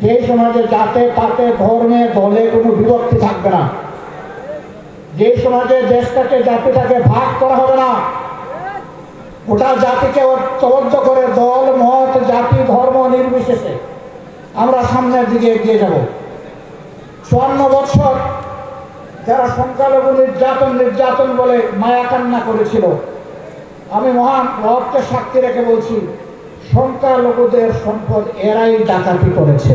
যে সমাজে জাতে পাতে ধর্মে দলে কোনো বিভক্তি থাকবে না, যে সমাজে দেশটাকে জাতিটাকে ভাগ করা হবে না, গোটা জাতিকে ঐক্যবদ্ধ করে দল মত জাতি ধর্ম নির্বিশেষে আমরা সামনের দিকে এগিয়ে যাব। 54 বছর যারা সংখ্যালঘু নির্যাতন বলে মায়া কান্না করেছিল, আমি মহান রবকে সাক্ষী রেখে বলছি, সংখ্যালঘুদের সম্পদ এরাই ডাকাতি করেছে।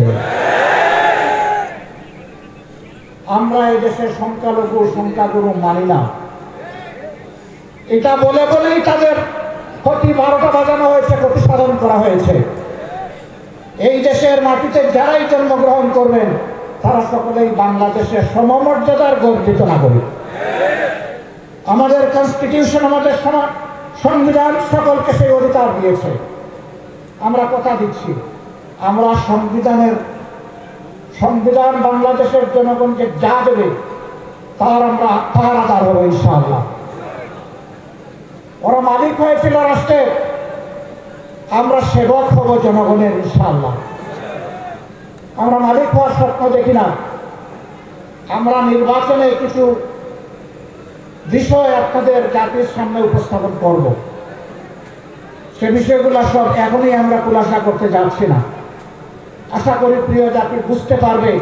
আমরা এই দেশের সংখ্যাগুরু মানি না। এটা বলেই তাদের ক্ষতি 12টা বাজানো হয়েছে, ক্ষতি সাধন করা হয়েছে। এই দেশের মাটিতে যারাই জন্মগ্রহণ করবেন তারা সকলেই বাংলাদেশের সমমর্যাদার গর্বিত নাগরিক। আমাদের কনস্টিটিউশন, আমাদের সংবিধান সকলকে সেই অধিকার দিয়েছে। আমরা কথা দিচ্ছি, আমরা সংবিধান বাংলাদেশের জনগণকে যা দেবে তার আমরা পাহারাদার হবো ইনশাআল্লাহ। ওরা মালিক হয়েছিল রাষ্ট্রের, আমরা সেবক হব জনগণের ইনশাআল্লাহ। আমরা মালিক হওয়ার স্বপ্ন দেখি না। আমরা নির্বাচনে কিছু বিষয় আপনাদের জাতির সামনে উপস্থাপন করব, সে বিষয়গুলো সব এখনই আমরা খুলাসা করতে যাচ্ছি না। আশা করি প্রিয় জাতি বুঝতে পারবে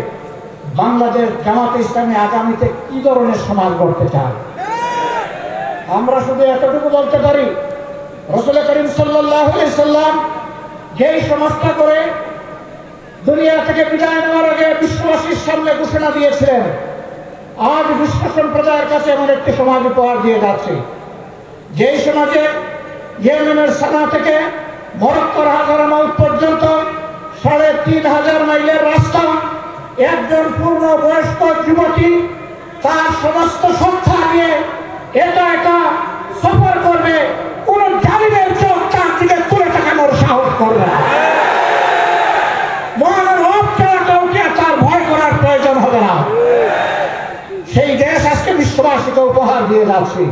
বাংলাদেশ জামাতে ইসলামী আগামীতে কি ধরনের সমাজ গড়তে চায়। আমরা শুধু এতটুকু বলতে পারি, রাসূল করিম সাল্লাল্লাহু আলাইহি সাল্লাম যেই সমাজটা করে দুনিয়া থেকে বিদায় নেওয়ার আগে বিশ্ববাসীর সামনে ঘোষণা দিয়েছিলেন, আজ বিশ্ব সম্প্রদায়ের কাছে এমন একটি সমাজ উপহার দিয়ে যাচ্ছে, যেই সমাজে ইয়েমেনের সানা থেকে মরক্কোর হাজারামাউত পর্যন্ত 3500 মাইলের রাস্তা, একজন পূর্ণ বয়স্ক যুবতী তার সমস্ত সত্তা নিয়ে একা সফর করবে, কোন জালিমের চোখ তার দিকে তুলে তাকানোর সাহস করবে না। মহান রব ছাড়া কাউকে তার ভয় করার প্রয়োজন হবে না। সেই দেশ আজকে বিশ্ববাসীকে উপহার দিয়ে যাচ্ছে।